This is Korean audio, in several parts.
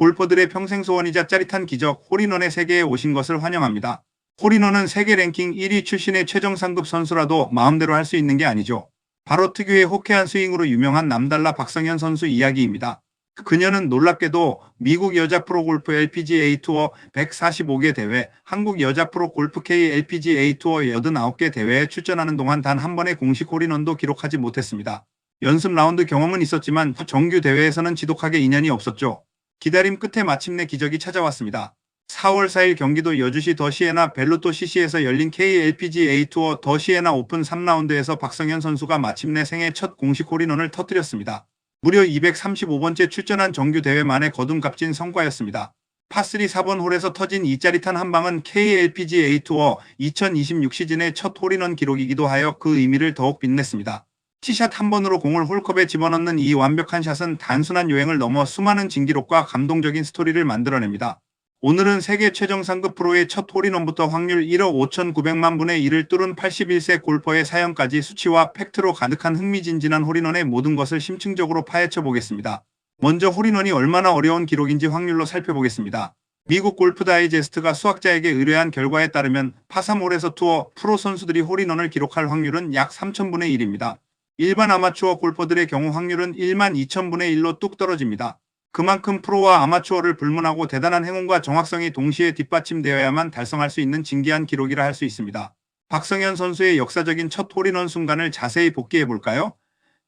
골퍼들의 평생 소원이자 짜릿한 기적 홀인원의 세계에 오신 것을 환영합니다. 홀인원은 세계 랭킹 1위 출신의 최정 상급 선수라도 마음대로 할 수 있는 게 아니죠. 바로 특유의 호쾌한 스윙으로 유명한 남달라 박성현 선수 이야기입니다. 그녀는 놀랍게도 미국 여자 프로골프 LPGA 투어 145개 대회, 한국 여자 프로골프 K LPGA 투어 89개 대회에 출전하는 동안 단 한 번의 공식 홀인원도 기록하지 못했습니다. 연습 라운드 경험은 있었지만 정규 대회에서는 지독하게 인연이 없었죠. 기다림 끝에 마침내 기적이 찾아왔습니다. 4월 4일 경기도 여주시 더 시에나 벨로토 CC에서 열린 KLPGA 투어 더 시에나 오픈 3라운드에서 박성현 선수가 마침내 생애 첫 공식 홀인원을 터뜨렸습니다. 무려 235번째 출전한 정규 대회 만에 거둔 값진 성과였습니다. 파3 4번 홀에서 터진 이 짜릿한 한 방은 KLPGA 투어 2026 시즌의 첫 홀인원 기록이기도 하여 그 의미를 더욱 빛냈습니다. 티샷 한 번으로 공을 홀컵에 집어넣는 이 완벽한 샷은 단순한 요행을 넘어 수많은 진기록과 감동적인 스토리를 만들어냅니다. 오늘은 세계 최정 상급 프로의 첫 홀인원부터 확률 1억 5,900만 분의 1을 뚫은 81세 골퍼의 사연까지 수치와 팩트로 가득한 흥미진진한 홀인원의 모든 것을 심층적으로 파헤쳐 보겠습니다. 먼저 홀인원이 얼마나 어려운 기록인지 확률로 살펴보겠습니다. 미국 골프 다이제스트가 수학자에게 의뢰한 결과에 따르면 파3홀에서 투어 프로 선수들이 홀인원을 기록할 확률은 약 3,000분의 1입니다. 일반 아마추어 골퍼들의 경우 확률은 1만 2천분의 1로 뚝 떨어집니다. 그만큼 프로와 아마추어를 불문하고 대단한 행운과 정확성이 동시에 뒷받침되어야만 달성할 수 있는 진기한 기록이라 할 수 있습니다. 박성현 선수의 역사적인 첫 홀인원 순간을 자세히 복기해 볼까요?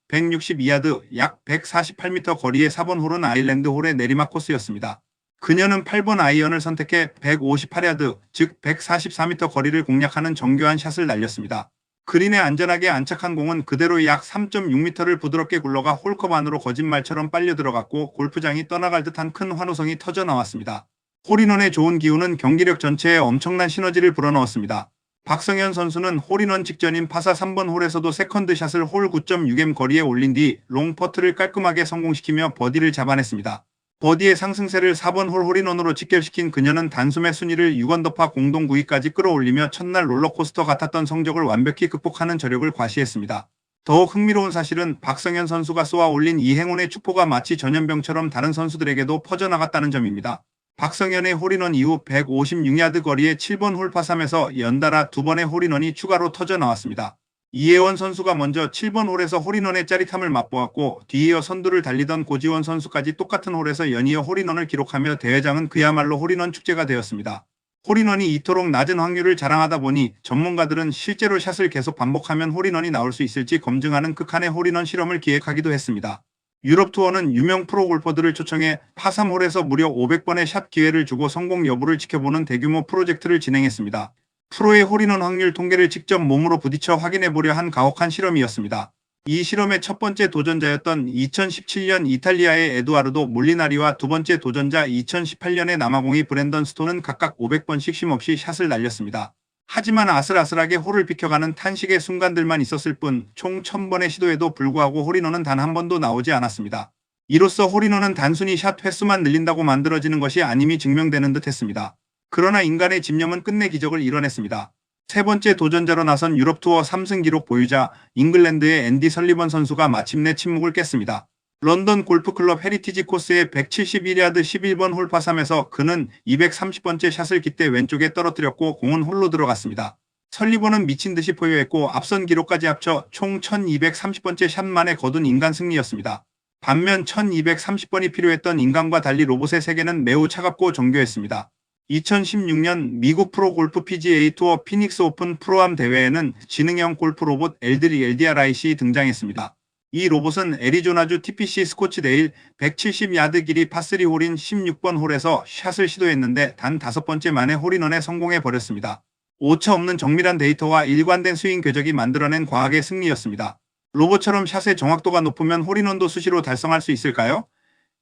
162야드, 약 148m 거리의 4번 홀은 아일랜드 홀의 내리막 코스였습니다. 그녀는 8번 아이언을 선택해 158야드, 즉 144m 거리를 공략하는 정교한 샷을 날렸습니다. 그린에 안전하게 안착한 공은 그대로 약 3.6m를 부드럽게 굴러가 홀컵 안으로 거짓말처럼 빨려 들어갔고 골프장이 떠나갈 듯한 큰 환호성이 터져 나왔습니다. 홀인원의 좋은 기운은 경기력 전체에 엄청난 시너지를 불어넣었습니다. 박성현 선수는 홀인원 직전인 파4 3번 홀에서도 세컨드샷을 홀 9.6m 거리에 올린 뒤 롱퍼트를 깔끔하게 성공시키며 버디를 잡아냈습니다. 버디의 상승세를 4번 홀 홀인원으로 직결시킨 그녀는 단숨에 순위를 6언더파 공동 9위까지 끌어올리며 첫날 롤러코스터 같았던 성적을 완벽히 극복하는 저력을 과시했습니다. 더욱 흥미로운 사실은 박성현 선수가 쏘아 올린 이 행운의 축포가 마치 전염병처럼 다른 선수들에게도 퍼져나갔다는 점입니다. 박성현의 홀인원 이후 156야드 거리의 7번 홀 파3에서 연달아 2번의 홀인원이 추가로 터져 나왔습니다. 이혜원 선수가 먼저 7번 홀에서 홀인원의 짜릿함을 맛보았고 뒤이어 선두를 달리던 고지원 선수까지 똑같은 홀에서 연이어 홀인원을 기록하며 대회장은 그야말로 홀인원 축제가 되었습니다. 홀인원이 이토록 낮은 확률을 자랑하다 보니 전문가들은 실제로 샷을 계속 반복하면 홀인원이 나올 수 있을지 검증하는 극한의 홀인원 실험을 기획하기도 했습니다. 유럽 투어는 유명 프로 골퍼들을 초청해 파3홀에서 무려 500번의 샷 기회를 주고 성공 여부를 지켜보는 대규모 프로젝트를 진행했습니다. 프로의 홀인원 확률 통계를 직접 몸으로 부딪혀 확인해보려 한 가혹한 실험이었습니다. 이 실험의 첫 번째 도전자였던 2017년 이탈리아의 에두아르도 몰리나리와 두 번째 도전자 2018년의 남아공의 브랜던 스톤은 각각 500번씩 쉼없이 샷을 날렸습니다. 하지만 아슬아슬하게 홀을 비켜가는 탄식의 순간들만 있었을 뿐 총 1000번의 시도에도 불구하고 홀인원은 단 한 번도 나오지 않았습니다. 이로써 홀인원은 단순히 샷 횟수만 늘린다고 만들어지는 것이 아님이 증명되는 듯 했습니다. 그러나 인간의 집념은 끝내 기적을 이뤄냈습니다. 세 번째 도전자로 나선 유럽 투어 3승 기록 보유자 잉글랜드의 앤디 설리번 선수가 마침내 침묵을 깼습니다. 런던 골프클럽 헤리티지 코스의 171야드 11번 홀 파3에서 그는 230번째 샷을 깃대 왼쪽에 떨어뜨렸고 공은 홀로 들어갔습니다. 설리번은 미친 듯이 포효했고 앞선 기록까지 합쳐 총 1230번째 샷만에 거둔 인간 승리였습니다. 반면 1230번이 필요했던 인간과 달리 로봇의 세계는 매우 차갑고 정교했습니다. 2016년 미국 프로골프 PGA 투어 피닉스 오픈 프로암 대회에는 지능형 골프 로봇 엘드리 LDRIC 등장했습니다. 이 로봇은 애리조나주 TPC 스코츠데일 170야드 길이 파3 홀인 16번 홀에서 샷을 시도했는데 단 5번째 만에 홀인원에 성공해버렸습니다. 오차 없는 정밀한 데이터와 일관된 스윙 궤적이 만들어낸 과학의 승리였습니다. 로봇처럼 샷의 정확도가 높으면 홀인원도 수시로 달성할 수 있을까요?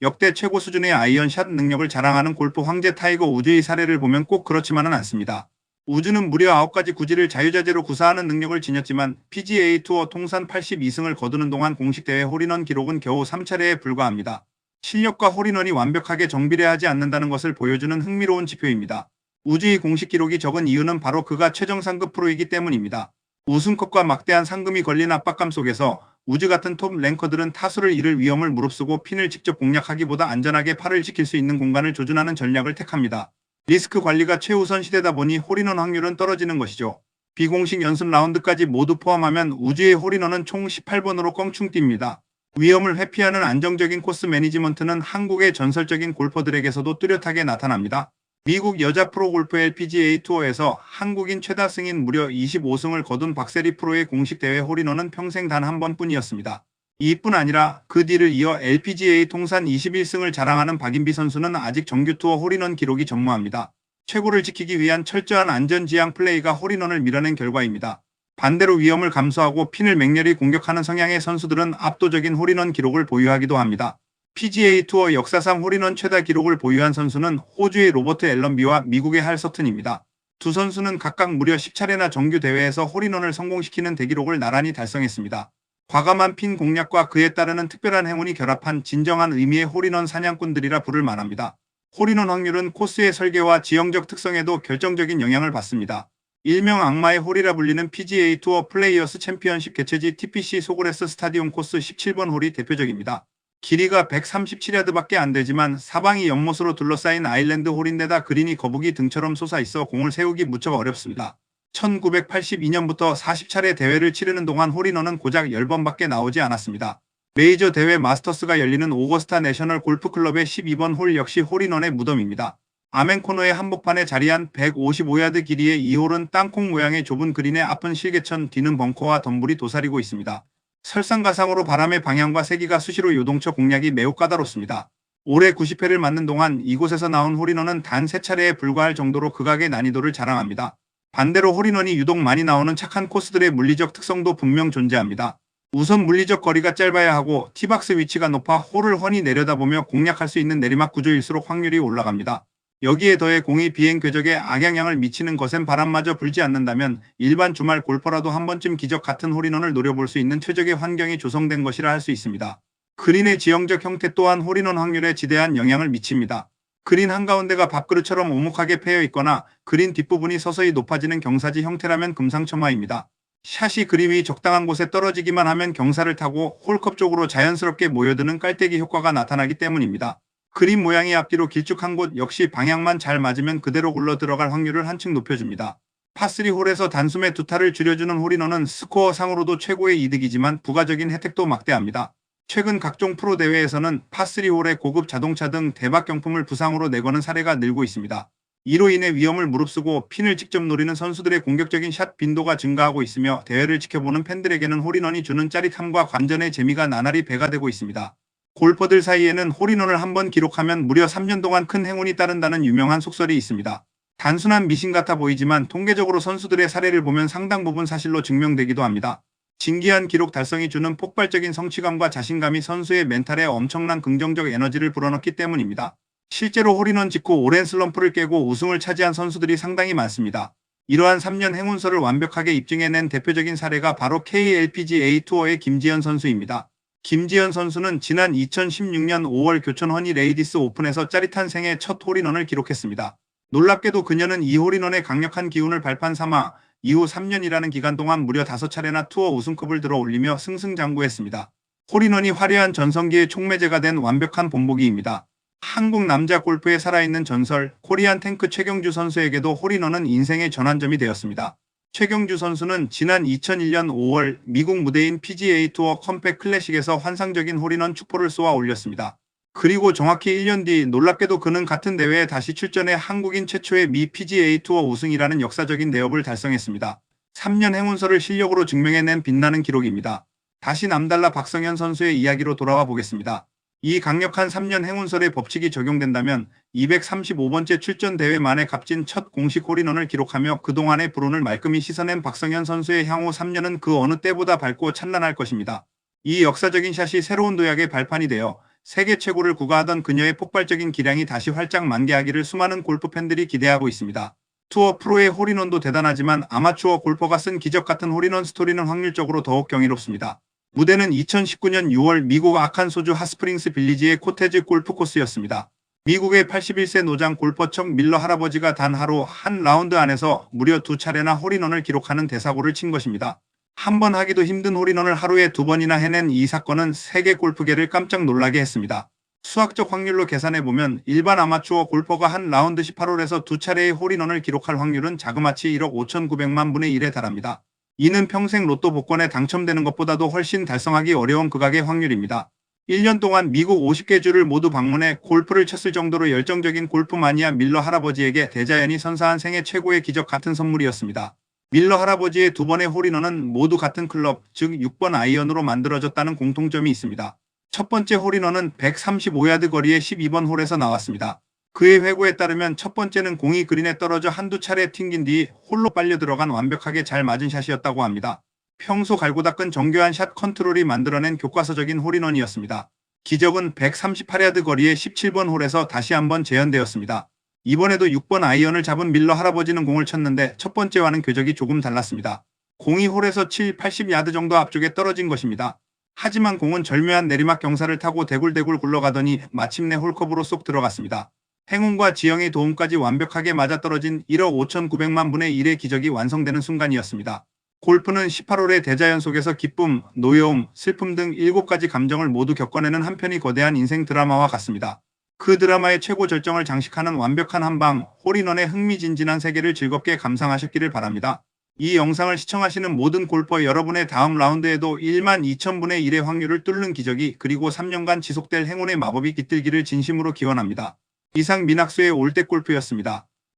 역대 최고 수준의 아이언샷 능력을 자랑하는 골프 황제 타이거 우즈의 사례를 보면 꼭 그렇지만은 않습니다. 우즈는 무려 9가지 구질을 자유자재로 구사하는 능력을 지녔지만 PGA 투어 통산 82승을 거두는 동안 공식 대회 홀인원 기록은 겨우 3차례에 불과합니다. 실력과 홀인원이 완벽하게 정비례하지 않는다는 것을 보여주는 흥미로운 지표입니다. 우즈의 공식 기록이 적은 이유는 바로 그가 최정상급 프로이기 때문입니다. 우승컵과 막대한 상금이 걸린 압박감 속에서 우즈 같은 톱 랭커들은 타수를 잃을 위험을 무릅쓰고 핀을 직접 공략하기보다 안전하게 팔을 지킬 수 있는 공간을 조준하는 전략을 택합니다. 리스크 관리가 최우선 시대다 보니 홀인원 확률은 떨어지는 것이죠. 비공식 연습 라운드까지 모두 포함하면 우즈의 홀인원은 총 18번으로 껑충 뜁니다. 위험을 회피하는 안정적인 코스 매니지먼트는 한국의 전설적인 골퍼들에게서도 뚜렷하게 나타납니다. 미국 여자 프로골프 LPGA 투어에서 한국인 최다 승인 무려 25승을 거둔 박세리 프로의 공식 대회 홀인원은 평생 단 한 번뿐이었습니다. 이뿐 아니라 그 뒤를 이어 LPGA 통산 21승을 자랑하는 박인비 선수는 아직 정규 투어 홀인원 기록이 전무합니다. 최고를 지키기 위한 철저한 안전지향 플레이가 홀인원을 밀어낸 결과입니다. 반대로 위험을 감수하고 핀을 맹렬히 공격하는 성향의 선수들은 압도적인 홀인원 기록을 보유하기도 합니다. PGA 투어 역사상 홀인원 최다 기록을 보유한 선수는 호주의 로버트 앨런비와 미국의 할 서튼입니다. 두 선수는 각각 무려 10차례나 정규 대회에서 홀인원을 성공시키는 대기록을 나란히 달성했습니다. 과감한 핀 공략과 그에 따르는 특별한 행운이 결합한 진정한 의미의 홀인원 사냥꾼들이라 부를 만합니다. 홀인원 확률은 코스의 설계와 지형적 특성에도 결정적인 영향을 받습니다. 일명 악마의 홀이라 불리는 PGA 투어 플레이어스 챔피언십 개최지 TPC 소그레스 스타디움 코스 17번 홀이 대표적입니다. 길이가 137야드밖에 안 되지만 사방이 연못으로 둘러싸인 아일랜드 홀인데다 그린이 거북이 등처럼 솟아있어 공을 세우기 무척 어렵습니다. 1982년부터 40차례 대회를 치르는 동안 홀인원은 고작 10번밖에 나오지 않았습니다. 메이저 대회 마스터스가 열리는 오거스타 내셔널 골프클럽의 12번 홀 역시 홀인원의 무덤입니다. 아멘코너의 한복판에 자리한 155야드 길이의 이 홀은 땅콩 모양의 좁은 그린의 앞은 실개천, 뒤는 벙커와 덤불이 도사리고 있습니다. 설상가상으로 바람의 방향과 세기가 수시로 요동쳐 공략이 매우 까다롭습니다. 올해 90회를 맞는 동안 이곳에서 나온 홀인원은 단 3차례에 불과할 정도로 극악의 난이도를 자랑합니다. 반대로 홀인원이 유독 많이 나오는 착한 코스들의 물리적 특성도 분명 존재합니다. 우선 물리적 거리가 짧아야 하고 티박스 위치가 높아 홀을 훤히 내려다보며 공략할 수 있는 내리막 구조일수록 확률이 올라갑니다. 여기에 더해 공이 비행 궤적에 악영향을 미치는 거센 바람마저 불지 않는다면 일반 주말 골퍼라도 한 번쯤 기적 같은 홀인원을 노려볼 수 있는 최적의 환경이 조성된 것이라 할 수 있습니다. 그린의 지형적 형태 또한 홀인원 확률에 지대한 영향을 미칩니다. 그린 한가운데가 밥그릇처럼 오목하게 패여 있거나 그린 뒷부분이 서서히 높아지는 경사지 형태라면 금상첨화입니다. 샷이 그림 위 적당한 곳에 떨어지기만 하면 경사를 타고 홀컵 쪽으로 자연스럽게 모여드는 깔때기 효과가 나타나기 때문입니다. 그림 모양이 앞뒤로 길쭉한 곳 역시 방향만 잘 맞으면 그대로 굴러 들어갈 확률을 한층 높여줍니다. 파3 홀에서 단숨에 두 타를 줄여주는 홀인원은 스코어 상으로도 최고의 이득이지만 부가적인 혜택도 막대합니다. 최근 각종 프로 대회에서는 파3 홀에 고급 자동차 등 대박 경품을 부상으로 내거는 사례가 늘고 있습니다. 이로 인해 위험을 무릅쓰고 핀을 직접 노리는 선수들의 공격적인 샷 빈도가 증가하고 있으며 대회를 지켜보는 팬들에게는 홀인원이 주는 짜릿함과 관전의 재미가 나날이 배가 되고 있습니다. 골퍼들 사이에는 홀인원을 한 번 기록하면 무려 3년 동안 큰 행운이 따른다는 유명한 속설이 있습니다. 단순한 미신 같아 보이지만 통계적으로 선수들의 사례를 보면 상당 부분 사실로 증명되기도 합니다. 진기한 기록 달성이 주는 폭발적인 성취감과 자신감이 선수의 멘탈에 엄청난 긍정적 에너지를 불어넣기 때문입니다. 실제로 홀인원 직후 오랜 슬럼프를 깨고 우승을 차지한 선수들이 상당히 많습니다. 이러한 3년 행운설을 완벽하게 입증해낸 대표적인 사례가 바로 KLPGA 투어의 김지현 선수입니다. 김지현 선수는 지난 2016년 5월 교촌 허니 레이디스 오픈에서 짜릿한 생애 첫 홀인원을 기록했습니다. 놀랍게도 그녀는 이 홀인원의 강력한 기운을 발판 삼아 이후 3년이라는 기간 동안 무려 5차례나 투어 우승컵을 들어 올리며 승승장구했습니다. 홀인원이 화려한 전성기의 촉매제가 된 완벽한 본보기입니다. 한국 남자 골프의 살아있는 전설 코리안 탱크 최경주 선수에게도 홀인원은 인생의 전환점이 되었습니다. 최경주 선수는 지난 2001년 5월 미국 무대인 PGA 투어 컴팩 클래식에서 환상적인 홀인원 축포를 쏘아 올렸습니다. 그리고 정확히 1년 뒤 놀랍게도 그는 같은 대회에 다시 출전해 한국인 최초의 미 PGA 투어 우승이라는 역사적인 대업을 달성했습니다. 3년 행운설을 실력으로 증명해낸 빛나는 기록입니다. 다시 남달라 박성현 선수의 이야기로 돌아와 보겠습니다. 이 강력한 3년 행운설의 법칙이 적용된다면 235번째 출전 대회 만에 값진 첫 공식 홀인원을 기록하며 그동안의 불운을 말끔히 씻어낸 박성현 선수의 향후 3년은 그 어느 때보다 밝고 찬란할 것입니다. 이 역사적인 샷이 새로운 도약의 발판이 되어 세계 최고를 구가하던 그녀의 폭발적인 기량이 다시 활짝 만개하기를 수많은 골프 팬들이 기대하고 있습니다. 투어 프로의 홀인원도 대단하지만 아마추어 골퍼가 쓴 기적 같은 홀인원 스토리는 확률적으로 더욱 경이롭습니다. 무대는 2019년 6월 미국 아칸소주 핫스프링스 빌리지의 코테즈 골프 코스였습니다. 미국의 81세 노장 골퍼 척 밀러 할아버지가 단 하루 한 라운드 안에서 무려 2차례나 홀인원을 기록하는 대사고를 친 것입니다. 한 번 하기도 힘든 홀인원을 하루에 2번이나 해낸 이 사건은 세계 골프계를 깜짝 놀라게 했습니다. 수학적 확률로 계산해보면 일반 아마추어 골퍼가 한 라운드 18홀에서 2차례의 홀인원을 기록할 확률은 자그마치 1억 5,900만 분의 1에 달합니다. 이는 평생 로또 복권에 당첨되는 것보다도 훨씬 달성하기 어려운 극악의 확률입니다. 1년 동안 미국 50개 주를 모두 방문해 골프를 쳤을 정도로 열정적인 골프 마니아 밀러 할아버지에게 대자연이 선사한 생애 최고의 기적 같은 선물이었습니다. 밀러 할아버지의 2번의 홀인원은 모두 같은 클럽, 즉 6번 아이언으로 만들어졌다는 공통점이 있습니다. 첫 번째 홀인원은 135야드 거리의 12번 홀에서 나왔습니다. 그의 회고에 따르면 첫 번째는 공이 그린에 떨어져 한두 차례 튕긴 뒤 홀로 빨려 들어간 완벽하게 잘 맞은 샷이었다고 합니다. 평소 갈고 닦은 정교한 샷 컨트롤이 만들어낸 교과서적인 홀인원이었습니다. 기적은 138야드 거리의 17번 홀에서 다시 한번 재현되었습니다. 이번에도 6번 아이언을 잡은 밀러 할아버지는 공을 쳤는데 첫 번째와는 궤적이 조금 달랐습니다. 공이 홀에서 80야드 정도 앞쪽에 떨어진 것입니다. 하지만 공은 절묘한 내리막 경사를 타고 대굴대굴 굴러가더니 마침내 홀컵으로 쏙 들어갔습니다. 행운과 지형의 도움까지 완벽하게 맞아떨어진 1억 5,900만 분의 1의 기적이 완성되는 순간이었습니다. 골프는 18홀의 대자연 속에서 기쁨, 노여움, 슬픔 등 7가지 감정을 모두 겪어내는 한편의 거대한 인생 드라마와 같습니다. 그 드라마의 최고 절정을 장식하는 완벽한 한방, 홀인원의 흥미진진한 세계를 즐겁게 감상하셨기를 바랍니다. 이 영상을 시청하시는 모든 골퍼 여러분의 다음 라운드에도 1만 2천분의 1의 확률을 뚫는 기적이 그리고 3년간 지속될 행운의 마법이 깃들기를 진심으로 기원합니다. 이상 민학수의 올댓골프였습니다.